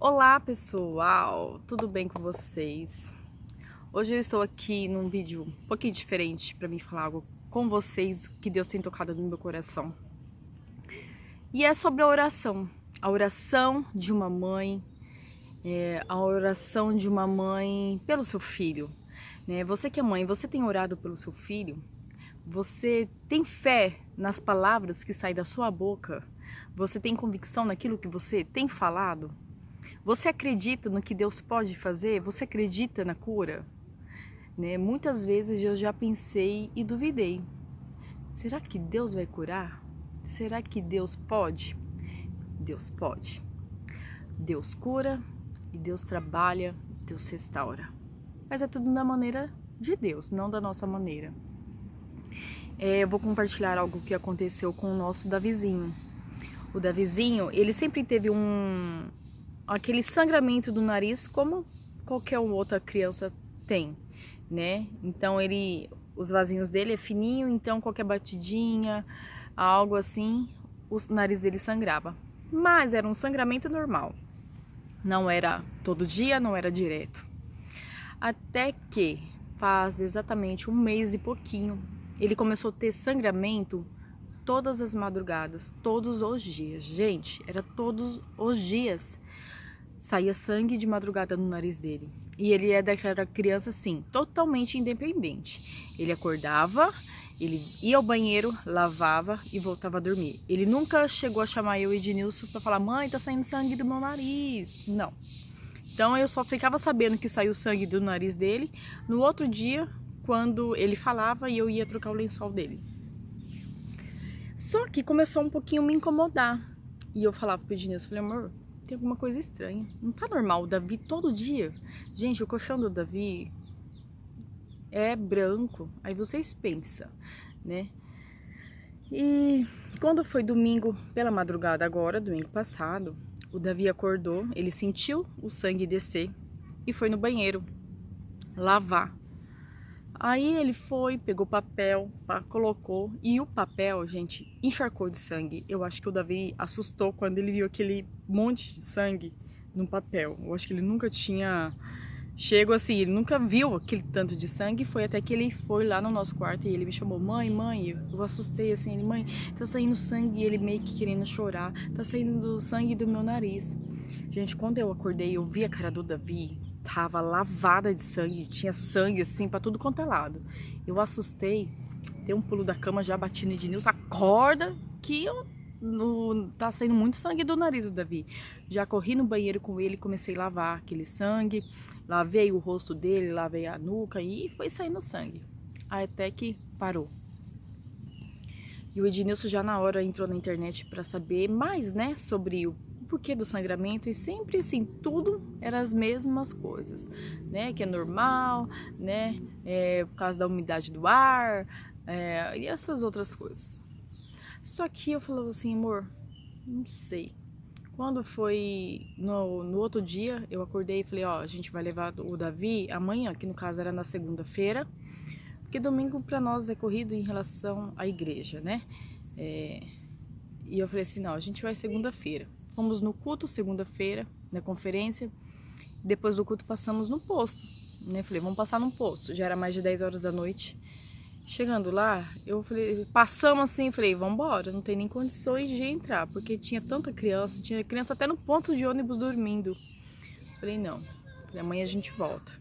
Olá pessoal, tudo bem com vocês? Hoje eu estou aqui num vídeo um pouquinho diferente para mim falar algo com vocês que Deus tem tocado no meu coração. E é sobre a oração de uma mãe, a oração de uma mãe pelo seu filho. Né? Você que é mãe, você tem orado pelo seu filho? Você tem fé nas palavras que saem da sua boca? Você tem convicção naquilo que você tem falado? Você acredita no que Deus pode fazer? Você acredita na cura? Né? Muitas vezes eu já pensei e duvidei. Será que Deus vai curar? Será que Deus pode? Deus pode. Deus cura e Deus trabalha, Deus restaura. Mas é tudo da maneira de Deus, não da nossa maneira. Eu vou compartilhar algo que aconteceu com o nosso Davizinho. O Davizinho, ele sempre teve aquele sangramento do nariz como qualquer outra criança tem, né? Então os vasinhos dele é fininho, então qualquer batidinha, algo assim, o nariz dele sangrava. Mas era um sangramento normal. Não era todo dia, não era direto. Até que faz exatamente um mês e pouquinho, ele começou a ter sangramento todas as madrugadas, todos os dias. Gente, era todos os dias. Saía sangue de madrugada no nariz dele. E ele é daquela criança assim, totalmente independente. Ele acordava, ele ia ao banheiro, lavava e voltava a dormir. Ele nunca chegou a chamar eu e Ednilson para falar: mãe, tá saindo sangue do meu nariz. Não. Então eu só ficava sabendo que saiu sangue do nariz dele no outro dia, quando ele falava e eu ia trocar o lençol dele. Só que começou um pouquinho a me incomodar. E eu falava pro Ednilson, falei: amor, tem alguma coisa estranha. Não tá normal, o Davi todo dia. Gente, o colchão do Davi é branco. Aí vocês pensam, né? E quando foi domingo pela madrugada agora, domingo passado, o Davi acordou, ele sentiu o sangue descer e foi no banheiro lavar. Aí ele foi, pegou papel, colocou e o papel, gente, encharcou de sangue. Eu acho que o Davi assustou quando ele viu aquele monte de sangue no papel. Eu acho que ele nunca tinha chego assim, ele nunca viu aquele tanto de sangue. Foi até que ele foi lá no nosso quarto e ele me chamou: mãe, mãe. Eu assustei assim, ele: mãe, tá saindo sangue. E ele meio que querendo chorar: tá saindo sangue do meu nariz. Gente, quando eu acordei, eu vi a cara do Davi, tava lavada de sangue, tinha sangue assim pra tudo quanto é lado. Eu assustei, dei um pulo da cama, já bati no Ednilson: acorda que tá saindo muito sangue do nariz do Davi. Já corri no banheiro com ele, comecei a lavar aquele sangue, lavei o rosto dele, lavei a nuca e foi saindo sangue. Até que parou. E o Ednilson já na hora entrou na internet para saber mais, né, sobre o porquê do sangramento, e sempre assim, tudo eram as mesmas coisas, né, que é normal, né, por causa da umidade do ar, e essas outras coisas. Só que eu falava assim: amor, não sei. Quando foi no outro dia, eu acordei e falei: ó, a gente vai levar o Davi amanhã, que no caso era na segunda-feira, porque domingo para nós é corrido em relação à igreja, né? E eu falei assim: não, a gente vai segunda-feira. Fomos no culto segunda-feira, na conferência. Depois do culto passamos no posto, né? Falei: vamos passar no posto. Já era mais de 10 horas da noite. Chegando lá, eu falei, passamos assim, falei: vamos embora, não tem nem condições de entrar, porque tinha tanta criança, tinha criança até no ponto de ônibus dormindo. Falei: não, falei, amanhã a gente volta.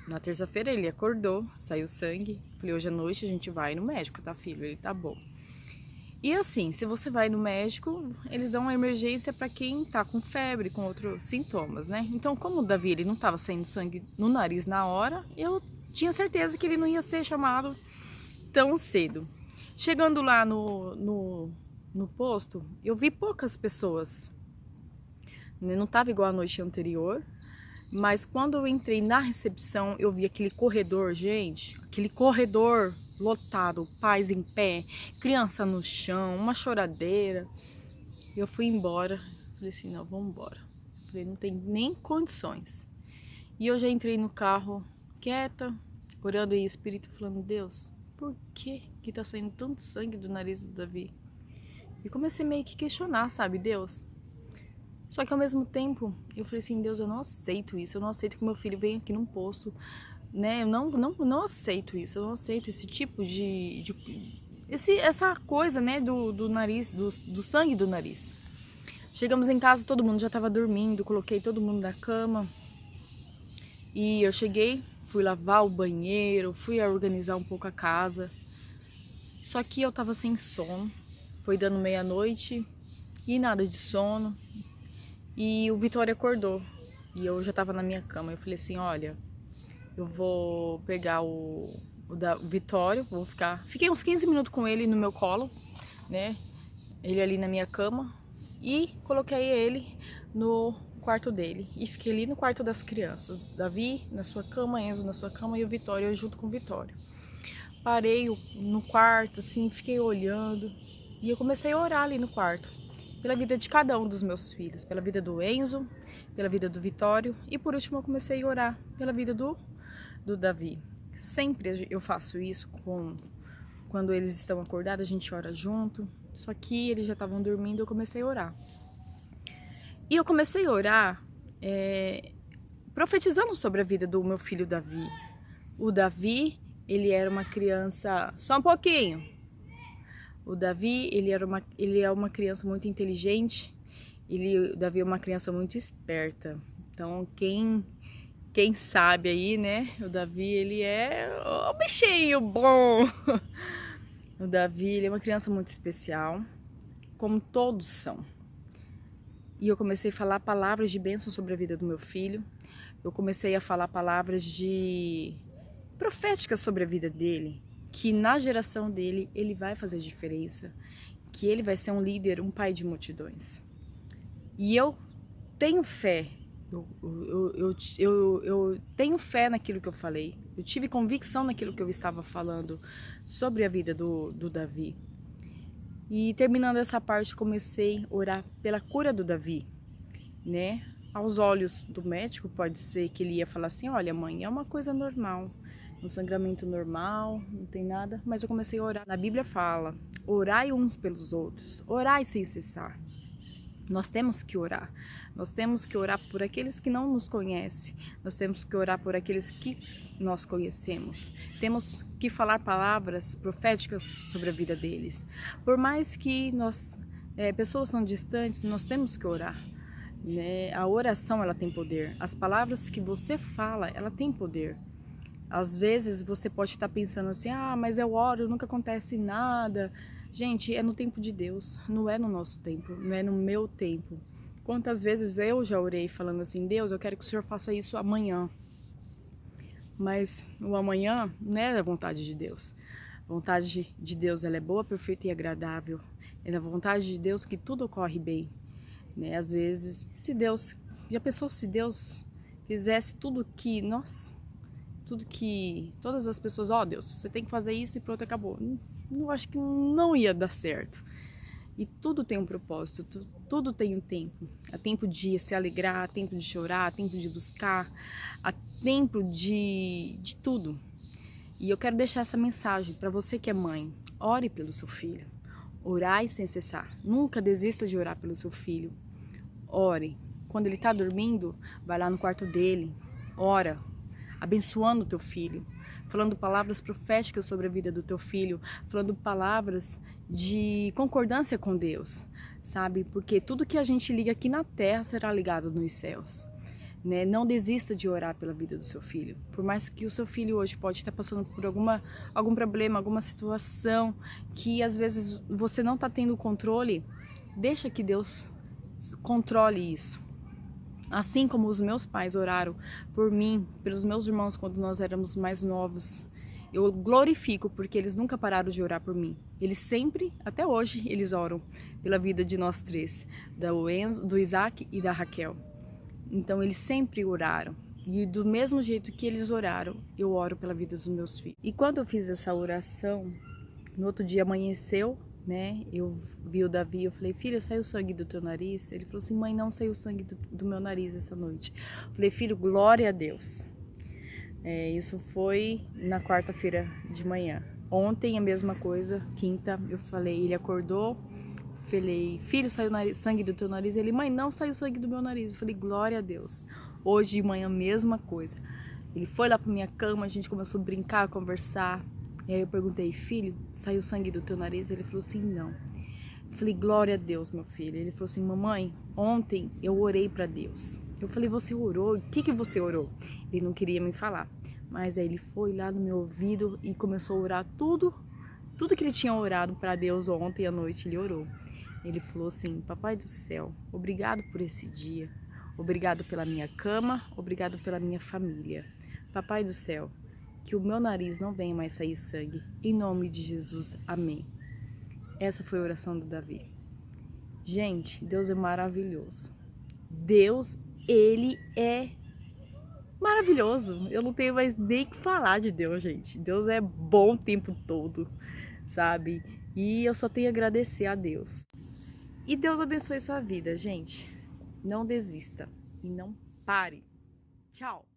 Na terça-feira ele acordou, saiu sangue. Falei: hoje à noite a gente vai no médico, tá, filho? Ele: tá bom. E assim, se você vai no médico, eles dão uma emergência para quem tá com febre, com outros sintomas, né? Então, como o Davi ele não tava saindo sangue no nariz na hora, eu tinha certeza que ele não ia ser chamado tão cedo. Chegando lá no posto, eu vi poucas pessoas. Não tava igual a noite anterior, mas quando eu entrei na recepção, eu vi aquele corredor, gente, aquele corredor lotado, pais em pé, criança no chão, uma choradeira. Eu fui embora, falei assim: não, vamos embora. Falei: não tem nem condições. E eu já entrei no carro, quieta, orando em espírito, falando: Deus, por que que tá saindo tanto sangue do nariz do Davi? E comecei meio que questionar, sabe, Deus, Só que ao mesmo tempo, eu falei assim, Deus, eu não aceito isso, eu não aceito que meu filho venha aqui num posto, né? Eu não aceito isso, eu não aceito esse tipo essa coisa, né, do nariz, do sangue do nariz. Chegamos em casa, todo mundo já tava dormindo, coloquei todo mundo na cama. E eu cheguei, fui lavar o banheiro, fui organizar um pouco a casa. Só que eu tava sem sono, foi dando meia-noite e nada de sono. E o Vitório acordou e eu já tava na minha cama. Eu falei assim, olha, eu vou pegar o Vitório, Fiquei uns 15 minutos com ele no meu colo, né? Ele ali na minha cama e coloquei ele no quarto dele e fiquei ali no quarto das crianças. Davi na sua cama, Enzo na sua cama e o Vitório, eu junto com o Vitório. Parei no quarto, assim, fiquei olhando e eu comecei a orar ali no quarto pela vida de cada um dos meus filhos, pela vida do Enzo, pela vida do Vitório e por último eu comecei a orar pela vida do Davi. Sempre eu faço isso quando eles estão acordados, a gente ora junto. Só que eles já estavam dormindo, eu comecei a orar. E eu comecei a orar profetizando sobre a vida do meu filho Davi. O Davi, ele era uma criança... Só um pouquinho! O Davi, ele é uma criança muito inteligente. O Davi é uma criança muito esperta. Então, quem sabe aí, né? O Davi, ele é um bichinho bom. O Davi, ele é uma criança muito especial, como todos são. E eu comecei a falar palavras de bênção sobre a vida do meu filho. Eu comecei a falar palavras proféticas sobre a vida dele, que na geração dele ele vai fazer diferença, que ele vai ser um líder, um pai de multidões. E eu tenho fé. Eu tenho fé naquilo que eu falei. Eu tive convicção naquilo que eu estava falando sobre a vida do Davi. E terminando essa parte, comecei a orar pela cura do Davi, né? Aos olhos do médico, pode ser que ele ia falar assim, olha mãe, é uma coisa normal, um sangramento normal, não tem nada. Mas eu comecei a orar. Na Bíblia fala, orai uns pelos outros, orai sem cessar. Nós temos que orar. Nós temos que orar por aqueles que não nos conhecem. Nós temos que orar por aqueles que nós conhecemos. Temos que falar palavras proféticas sobre a vida deles. Por mais que pessoas são distantes, nós temos que orar. Né? A oração, ela tem poder. As palavras que você fala, ela tem poder. Às vezes você pode estar pensando assim, mas eu oro, nunca acontece nada. Gente, é no tempo de Deus, não é no nosso tempo, não é no meu tempo. Quantas vezes eu já orei falando assim, Deus, eu quero que o Senhor faça isso amanhã. Mas o amanhã não é a vontade de Deus. A vontade de Deus, ela é boa, perfeita e agradável. É na vontade de Deus que tudo ocorre bem. Né? Às vezes, já pensou se Deus fizesse todas as pessoas, Deus, você tem que fazer isso e pronto, acabou. Eu acho que não ia dar certo. E tudo tem um propósito, tudo tem um tempo. Há tempo de se alegrar, há tempo de chorar, há tempo de buscar, há tempo de tudo. E eu quero deixar essa mensagem para você que é mãe. Ore pelo seu filho. Orai sem cessar. Nunca desista de orar pelo seu filho. Ore. Quando ele está dormindo, vai lá no quarto dele. Ora, abençoando o teu filho, falando palavras proféticas sobre a vida do teu filho, falando palavras de concordância com Deus, sabe? Porque tudo que a gente liga aqui na terra será ligado nos céus, né? Não desista de orar pela vida do seu filho. Por mais que o seu filho hoje pode estar passando por algum problema, alguma situação que às vezes você não está tendo controle, deixa que Deus controle isso. Assim como os meus pais oraram por mim, pelos meus irmãos quando nós éramos mais novos, eu glorifico porque eles nunca pararam de orar por mim. Eles sempre, até hoje, eles oram pela vida de nós três, do Enzo, do Isaac e da Raquel. Então eles sempre oraram. E do mesmo jeito que eles oraram, eu oro pela vida dos meus filhos. E quando eu fiz essa oração, no outro dia amanheceu, né? Eu vi o Davi, eu falei, filho, saiu sangue do teu nariz? Ele falou assim, mãe, não saiu sangue do meu nariz essa noite. Eu falei, filho, glória a Deus. Isso foi na quarta-feira de manhã. Ontem a mesma coisa, quinta, eu falei, ele acordou, Falei, filho, saiu sangue do teu nariz? Ele, mãe, não saiu sangue do meu nariz. Eu falei, glória a Deus. Hoje de manhã, mesma coisa. Ele foi lá pra minha cama, a gente começou a brincar, a conversar. E aí eu perguntei, filho, saiu sangue do teu nariz? Ele falou assim, não. Eu falei, glória a Deus, meu filho. Ele falou assim, mamãe, ontem eu orei pra Deus. Eu falei, você orou? O que você orou? Ele não queria me falar. Mas aí ele foi lá no meu ouvido e começou a orar tudo que ele tinha orado pra Deus ontem à noite, ele orou. Ele falou assim, papai do céu, obrigado por esse dia. Obrigado pela minha cama, obrigado pela minha família. Papai do céu, que o meu nariz não venha mais sair sangue. Em nome de Jesus, amém. Essa foi a oração do Davi. Gente, Deus é maravilhoso. Deus, Ele é maravilhoso. Eu não tenho mais nem que falar de Deus, gente. Deus é bom o tempo todo, sabe? E eu só tenho a agradecer a Deus. E Deus abençoe sua vida, gente. Não desista e não pare. Tchau!